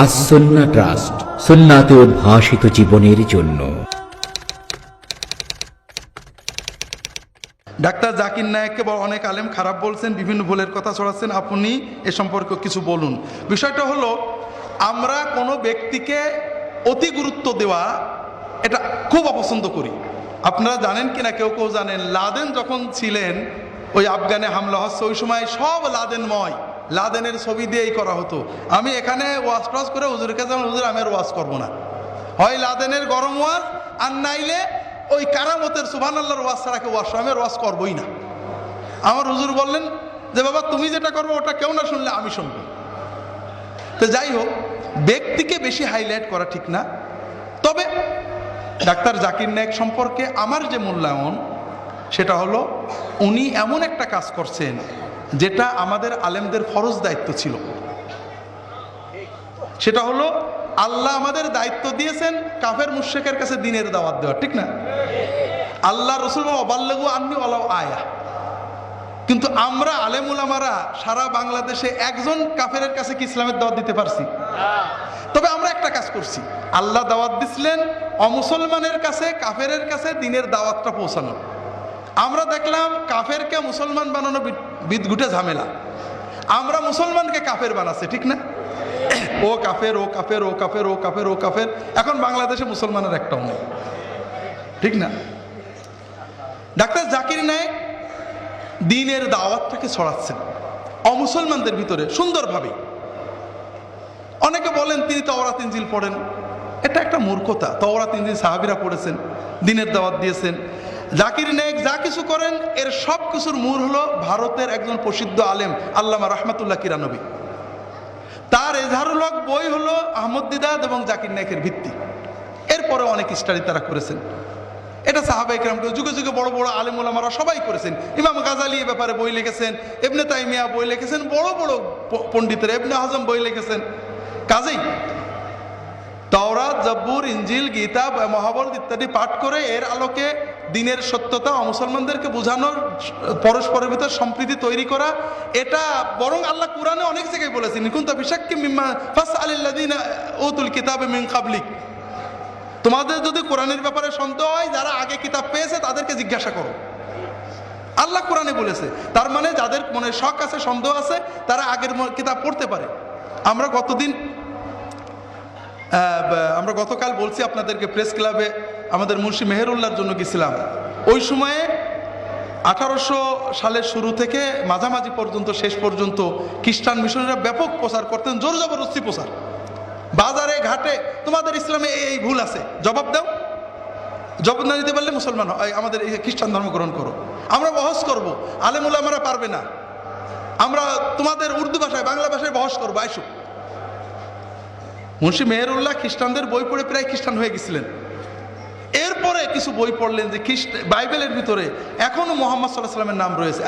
আসন্না trust, সুন্নাতে উদ্ভাসিত জীবনের জন্য। ডাক্তার জাকির নায়েককে অনেক আলেম খারাপ বলছেন, বিভিন্ন ভুলের কথা ছড়াচ্ছেন, আপনি এ সম্পর্কে কিছু বলুন। বিষয়টা হলো, আমরা কোনো ব্যক্তিকে অতি গুরুত্ব দেওয়া এটা খুব অপছন্দ করি। আপনারা জানেন কিনা, কেউ কেউ জানেন, লাদেন যখন ছিলেন, ওই আফগানে হামলা হচ্ছে, ওই সময় সব লাদেনময়, লাদেনের ছবি দিয়েই করা হতো। আমি এখানে ওয়াজ টজ করে হুজুরকে যেমন, হুজুর আমি আর ওয়াজ করবো না, হয় লাদেনের গরম ওয়াজ, আর নাইলে ওই কারামতের সুবহানাল্লাহর ওয়াজ ছাড়া কেউ ওয়াজ, আমি আর ওয়াজ করবোই না। আমার হুজুর বললেন যে বাবা তুমি যেটা করবো ওটা কেউ না শুনলে আমি শুনবো। তো যাই হোক, ব্যক্তিকে বেশি হাইলাইট করা ঠিক না। তবে ডাক্তার জাকির নায়েক সম্পর্কে আমার যে মূল্যায়ন, সেটা হলো উনি এমন একটা কাজ করছেন যেটা আমাদের আলেমদের ফরজ দায়িত্ব ছিল। সেটা হলো, আল্লাহ আমাদের দায়িত্ব দিয়েছেন কাফের মুশরিকের কাছে দ্বীনের দাওয়াত দেওয়া, ঠিক না? আল্লাহ রসুল ওয়াবাল্লিগু আন্নী ওয়ালাউ আয়া। কিন্তু আমরা আলেম উলামারা সারা বাংলাদেশে একজন কাফেরের কাছে কি ইসলামের দাওয়াত দিতে পারছি? তবে আমরা একটা কাজ করছি, আল্লাহ দাওয়াত দিছিলেন অমুসলমানের কাছে, কাফেরের কাছে দ্বীনের দাওয়াতটা পৌঁছানো। আমরা দেখলাম কাফেরকে মুসলমান বানানো বিদঘুটে ঝামেলা, আমরা মুসলমানকে কাফের বানাচ্ছি, ঠিক না? ও কাফের, ও কাফের, ও কাফের, ও কাফের, ও কাফের। এখন বাংলাদেশে মুসলমানের একটাও নেই, ঠিক না? ডাক্তার জাকির নায়েক দ্বীনের দাওয়াতটাকে ছড়াচ্ছেন অমুসলমানদের ভিতরে সুন্দরভাবে। অনেকে বলেন তিনি তাওরাত ইনজিল পড়েন, এটা একটা মূর্খতা। তাওরাত ইনজিল সাহাবীরা পড়েছেন, দ্বীনের দাওয়াত দিয়েছেন। জাকির নায়েক যা কিছু করেন এর সব কিছুর মূল হলো ভারতের একজন প্রসিদ্ধ আলেম আল্লামা রাহমাতুল্লাহ কিরানবী, তার এজহারুল হক বই হলো আহমদ দিদাত এবং জাকির নায়েকের ভিত্তি। এরপরে অনেক স্টাডি তারা করেছেন, এটা সাহাবায়ে কেরামকে যুগে যুগে বড় বড় আলেম ওলামারা সবাই করেছেন। ইমাম গাজালি এ ব্যাপারে বই লিখেছেন, ইবনে তাইমিয়া বই লিখেছেন, বড় বড় পণ্ডিতরা, ইবনে হাজম বই লিখেছেন। কাজেই তাওরাত, জব্বুর, ইনজিল, গীতা, মহাভারত ইত্যাদি পাঠ করে এর আলোকে দ্বীনের সত্যতা মুসলমানদেরকে বোঝানোর, পরস্পরের ভিতর সম্প্রীতি তৈরি করা, এটা বরং আল্লাহ কুরআনে অনেক জায়গায় বলেছেন, কুনতা বিশাক্কিম মিম্মা ফাসআলিল্লাযিনা উতুল কিতাবা মিন ক্বাবলিক। তোমাদের যদি কোরআনের ব্যাপারে সন্দেহ হয়, যারা আগে কিতাব পেয়েছে তাদেরকে জিজ্ঞাসা করো, আল্লাহ কোরআনে বলেছে। তার মানে যাদের মনে শক আছে, সন্দেহ আছে, তারা আগের কিতাব পড়তে পারে। আমরা গতকাল বলছি আপনাদেরকে, প্রেস ক্লাবে আমাদের মুন্সি মেহেরুল্লাহর জন্য গেছিলাম। ওই সময়ে 1800 সালের শুরু থেকে মাঝামাঝি পর্যন্ত, শেষ পর্যন্ত খ্রিস্টান মিশনারিরা ব্যাপক প্রচার করতেন, জোর জবরদস্তি প্রচার। বাজারে ঘাটে তোমাদের ইসলামে এই ভুল আছে, জবাব দাও, জবাব না দিতে পারলে মুসলমান আমাদের এই খ্রিস্টান ধর্ম গ্রহণ করো, আমরা বহস করবো, আলেম উলামারা পারবে না, আমরা তোমাদের উর্দু ভাষায়, বাংলা ভাষায় বহস করবো, আইসো। মুন্সি মেহেরুল্লাহ খ্রিস্টানদের বই পড়ে প্রায় খ্রিস্টান হয়ে গেছিলেন। এরপরে কিছু বই পড়লেন যে বাইবেলের ভিতরে এখনো মুহাম্মদ সাল্লাল্লাহু আলাইহি ওয়াসাল্লামের নাম রয়েছে,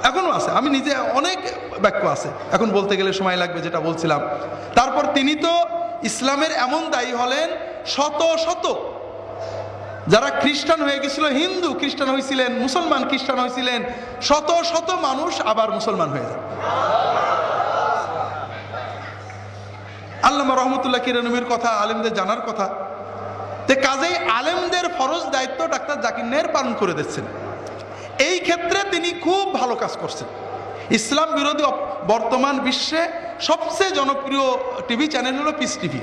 এখনো আছে। আমি নিজে অনেক বাক্য আছে, এখন বলতে গেলে সময় লাগবে, যেটা বলছিলাম। তারপর তিনি তো ইসলামের এমন দায়ী হলেন, শত শত যারা খ্রিস্টান হয়ে গেছিল, হিন্দু খ্রিস্টান হয়েছিলেন, মুসলমান খ্রিস্টান হয়েছিলেন, শত শত মানুষ আবার মুসলমান হয়ে যায়। আল্লামা রহমতুল্লাহ কিরানবীর কথা আলেমদের জানার কথা। কাজেই আলেমদের ফরজ দায়িত্ব ডাক্তার জাকির নায়েক পালন করে দিচ্ছেন। এই ক্ষেত্রে তিনি খুব ভালো কাজ করছেন। ইসলাম বিরোধী বর্তমান বিশ্বে সবচেয়ে জনপ্রিয় টিভি চ্যানেল হলো পিস টিভি,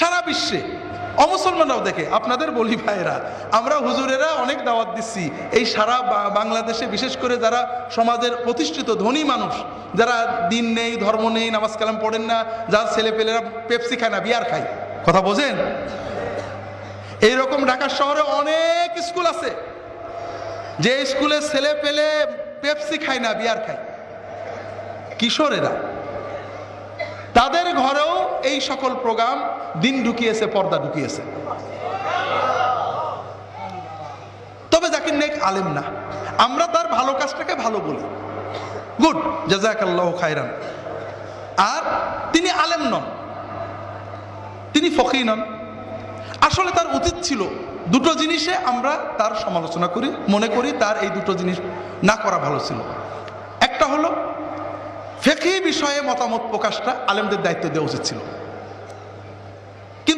সারা বিশ্বে অমুসলমানরাও দেখে। আপনাদের বলি ভাইয়েরা, আমরা হুজুরেরা অনেক দাওয়াত দিচ্ছি, এই সারা বাংলাদেশে বিশেষ করে যারা সমাজের প্রতিষ্ঠিত ধনী মানুষ, যারা দিন নেই, ধর্ম নেই, নামাজ কালাম পড়েন না, যার ছেলেপেলেরা পেপসি খায় না, বিয়ার খায়, কথা বোঝেন? এইরকম ঢাকা শহরে অনেক স্কুল আছে, যে স্কুলে ছেলে পেলে পেপসি খায় না, বিয়ার খায়, কিশোরেরা, তাদের ঘরেও এই সকল প্রোগ্রাম দিন ঢুকিয়েছে, পর্দা ঢুকিয়েছে। তবে জাকির নায়েক আলেম না, আমরা তার ভালো কাজটাকে ভালো বলি, গুড, জাযাকাল্লাহু খায়রান। আর তিনি আলেম নন, তিনি ফকি নন। আসলে তার উচিত ছিল দুটো জিনিসে আমরা তার সমালোচনা করি, মনে করি তার এই দুটো জিনিস না করা ভালো ছিল। একটা হলো ফিকহি বিষয়ে মতামত প্রকাশটা আলেমদের দায়িত্ব দেওয়া উচিত ছিল।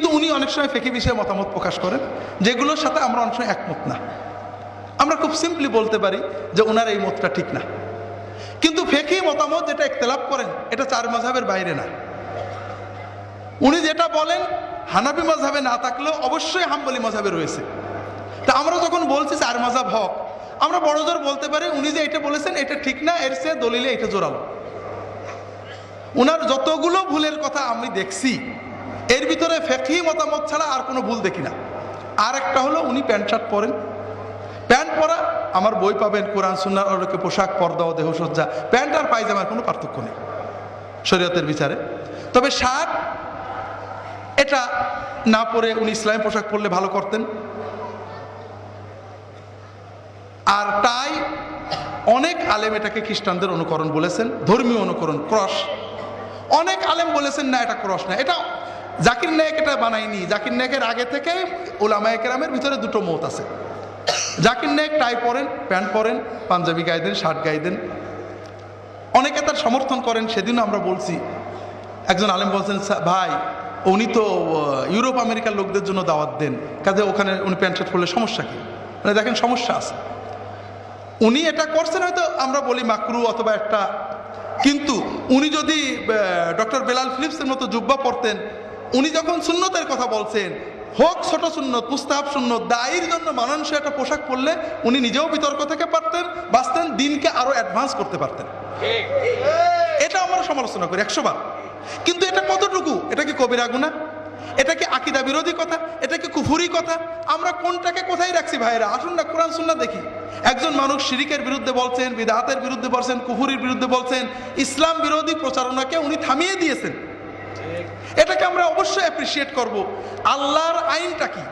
কিন্তু উনি অনেক সময় ফিকহি বিষয়ে মতামত প্রকাশ করেন যেগুলোর সাথে আমরা অনেক সময় একমত না। আমরা খুব সিম্পলি বলতে পারি যে ওনার এই মতটা ঠিক না, কিন্তু ফিকহি মতামত যেটা ইখতিলাফ করেন এটা চার মাযহাবের বাইরে না। উনি যেটা বলেন হানাফি মাযহাবে না থাকলেও অবশ্যই হাম্বলি মাযহাবে রয়েছে। তা আমরা যখন বলছি চার মাযহাব হক, আমরা বড় জোর বলতে পারি উনি যে এটা বলেছেন এটা ঠিক না, এর চেয়ে দলিলে এটা জোরালো। উনার যতগুলো ভুলের কথা আমি দেখছি এর ভিতরে ফিকহি মতামত ছাড়া আর কোনো ভুল দেখি না। আর একটা হলো উনি প্যান্ট শার্ট পরেন, প্যান্ট পরা আমার বই পাবেন কোরআন সুন্নাহর আলোকে পোশাক, পর্দা ও দেহসজ্জা, প্যান্ট আর পায়জামার কোনো পার্থক্য নেই শরীয়তের বিচারে। তবে শার্ট এটা না পরে উনি ইসলামী পোশাক পরলে ভালো করতেন। আর টাই অনেক আলেম এটাকে খ্রিস্টানদের অনুকরণ বলেছেন, ধর্মীয় অনুকরণ, ক্রস। অনেক আলেম বলেছেন না এটা ক্রস না, এটা জাকির নায়েক এটা বানায়নি। জাকির নায়েকের আগে থেকে উলামায়ে কেরামের ভিতরে দুটো মত আছে। জাকির নায়েক টাই পরেন, প্যান্ট পরেন, পাঞ্জাবি গায়ে দেন, শার্ট গায়ে দেন, অনেকে তার সমর্থন করেন। সেদিনও আমরা বলছি, একজন আলেম বলছেন ভাই উনি তো ইউরোপ আমেরিকার লোকদের জন্য দাওয়াত দেন, কাজে ওখানে উনি প্যান্ট শার্ট পরলে সমস্যা কি? মানে দেখেন সমস্যা আছে। উনি এটা করছেন হয়তো আমরা বলি মাকরু অথবা একটা, কিন্তু উনি যদি ডক্টর বেলাল ফিলিপসের মতো জুব্বা পরতেন, উনি যখন সুন্নতের কথা বলছেন, হোক ছোট সুন্নত, মুস্তাহাব সুন্নত, দায়ের জন্য মানানসই একটা পোশাক পরলে উনি নিজেও বিতর্ক থেকে পারতেন, বাঁচতেন, দিনকে আরো অ্যাডভান্স করতে পারতেন। এটা আমরা সমালোচনা করি 100 বার, কিন্তু এটা কতটুকু? এটা কি কবিরা গুনাহ? এটা কি আকীদা বিরোধী কথা? এটা কি কুফরি কথা? আমরা কোনটাকে কোথায় রাখছি ভাইরা? আসুন না কোরআন সুন্নাহ দেখি। একজন মানুষ শিরিকের বিরুদ্ধে বলছেন, বিদআতের বিরুদ্ধে বলছেন, কুফরির বিরুদ্ধে বলছেন, ইসলাম বিরোধী প্রচারণাকে উনি থামিয়ে দিয়েছেন। এটাকে আমরা অবশ্যই অ্যাপ্রিসিয়েট করব। আল্লাহর আইনটা কি?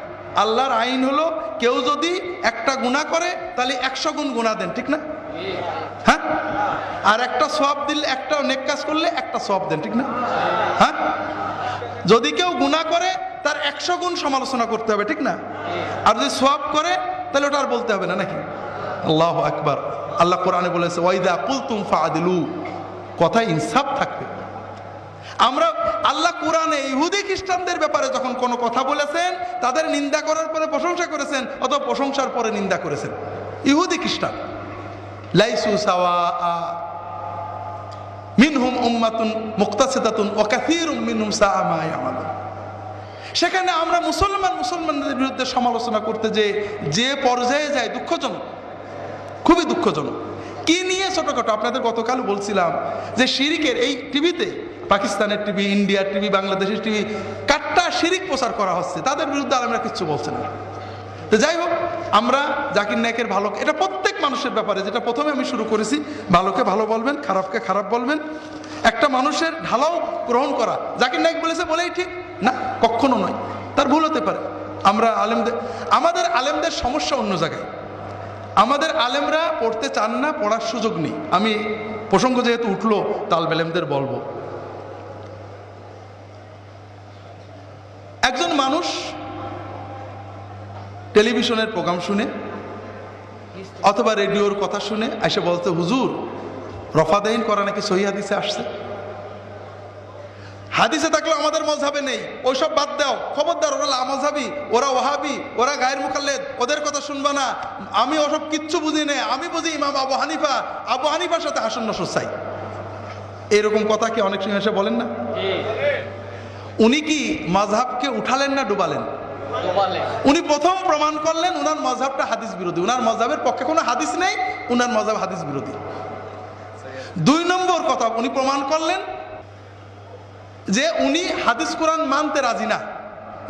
আল্লাহর আইন হলো কেউ যদি একটা গুনাহ করে তাহলে 100 গুণ গুনাহ দেন, ঠিক না? হ্যাঁ। আর একটা সওয়াব দিলে, একটা নেক কাজ করলে একটা সওয়াব দেন, ঠিক না? হ্যাঁ। যদি কেউ গুনাহ করে তার 100 গুণ সমালোচনা করতে হবে, ঠিক না? আর যদি সওয়াব করে তাহলে ওটা আর বলতে হবে না, নাকি? আল্লাহু আকবার। আল্লাহ কোরআনে বলেছে ওয়াইদা কুলতুম ফাআদিলু, কথায় ইনসাফ থাকবে। আমরা আল্লাহ কোরআনে ইহুদি খ্রিস্টানদের ব্যাপারে যখন কোনো কথা বলেছেন, তাদের নিন্দা করার পরে প্রশংসা করেছেন, অথবা প্রশংসার পরে নিন্দা করেছেন। ইহুদি খ্রিস্টান লাইসু সাওয়া মিনহুম উম্মাতুন মুক্তাসিদাতুন ওয়া কাসীরুম মিনহুম সাআ মা ইয়ামালুন। সেখানে আমরা মুসলমানদের বিরুদ্ধে সমালোচনা করতে যে পর্যায়ে যায়, দুঃখজনক, খুবই দুঃখজনক। কি নিয়ে? ছোটখাটো আপনাদের গতকাল বলছিলাম যে শিরিকের এই টিভিতে, পাকিস্তানের টিভি, ইন্ডিয়ার টিভি, বাংলাদেশের টিভি, কাট্টা শিরিক প্রচার করা হচ্ছে, তাদের বিরুদ্ধে আমরা কিচ্ছু বলছেন না। তো যাই হোক, আমরা জাকির নায়েকের ভালো, এটা প্রত্যেক মানুষের ব্যাপারে, যেটা প্রথমে আমি শুরু করেছি, ভালোকে ভালো বলবেন, খারাপকে খারাপ বলবেন। একটা মানুষের ঢালাও গ্রহণ করা, জাকির নায়েক বলেছে বলেই ঠিক না, কখনো নয়, তার ভুল হতে পারে। আমরা আমাদের আলেমদের সমস্যা অন্য জায়গায়। আমাদের আলেমরা পড়তে চান না, পড়ার সুযোগ নেই। আমি প্রসঙ্গ যেহেতু উঠলো, তালবে আলেমদের বলবো, একজন মানুষ টেলিভিশনের প্রোগ্রাম শুনে অথবা রেডিওর কথা শুনে এসে বলতে, হুজুর রফাদাইন করা নাকি সহিহ হাদিসে আসছে। হাদিসে থাকলে আমাদের মযহাবে নেই, ওইসব বাদ দাও, খবরদার, ওরা লামাযহাবী, ওরা ওয়াহাবী, ওরা গায়ের মুকাল্লিদ, ওদের কথা শুনবা না, আমি ওসব কিচ্ছু বুঝি না, আমি বুঝি ইমাম আবু হানিফা, আবু হানিফার সাথে হাসন নসর চাই। এরকম কথা কি অনেক সময় এসে বলেন না? উনি কি মাযহাবকে উঠালেন না ডুবালেন? উনি প্রথম প্রমাণ করলেন উনার মাযহাবটা হাদিস বিরোধী, উনার মাযহাবের পক্ষে কোনো হাদিস নেই, উনার মাযহাব হাদিস বিরোধী। 2 নম্বর কথা, উনি প্রমাণ করলেন যে উনি হাদিস কোরআন মানতে রাজি না,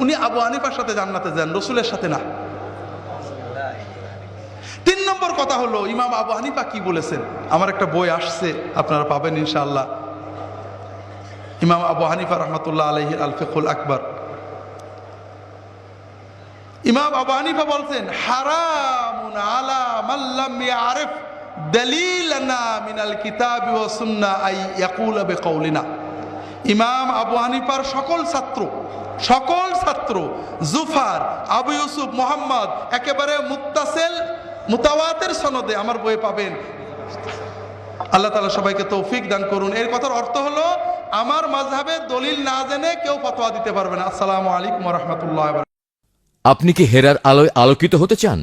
উনি আবু হানিফার সাথে জান্নাতে যান, রসুলের সাথে না। 3 নম্বর কথা হলো, ইমাম আবু হানিফা কি বলেছেন। আমার একটা বই আসছে, আপনারা পাবেন ইনশাআল্লাহ, ইমাম আবু হানিফা রাহমাতুল্লাহ আলাইহির আল ফিকহুল আকবার। ইমাম আবু হানিফা বলছেন, হারামুন আলা মান লাম ইয়ারিফ দালিলানা মিনাল কিতাবি ওয়াস সুন্নাহ আই ইয়াকুলা বিকাউলিনা। ইমাম আবু হানিফার সকল ছাত্র জুফার, আবু ইউসুফ, মোহাম্মদ, একেবারে মুত্তাসিল মুতাওয়াতির সনদে আমার বইয়ে পাবেন। আল্লাহ তাআলা সবাইকে তৌফিক দান করুন। এর কথার অর্থ হলো, আমার মাযহাবে দলিল না জেনে কেউ ফতোয়া দিতে পারবে না। আসসালামু আলাইকুম ওয়া রাহমাতুল্লাহি ওয়া বারাকাতুহু। আপনি কি হেরার আলোয় আলোকিত হতে চান?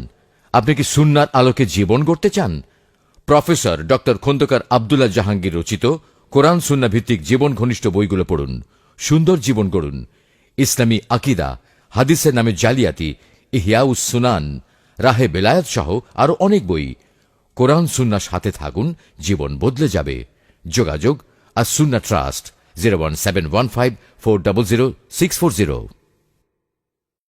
আপনি কি সুন্নার আলোকে জীবন গড়তে চান? প্রফেসর ডক্টর খন্দকার আব্দুল্লাহ জাহাঙ্গীর রচিত কোরআন সুন্না ভিত্তিক জীবন ঘনিষ্ঠ বইগুলো পড়ুন, সুন্দর জীবন গড়ুন। ইসলামী আকিদা, হাদিসের নামে জালিয়াতি, ইহয়াউস সুনান, রাহে বেলায়েত সহ আরো অনেক বই। কোরআন সুন্নার সাথে থাকুন, জীবন বদলে যাবে। যোগাযোগ আর সুন্না ট্রাস্ট 01715400640।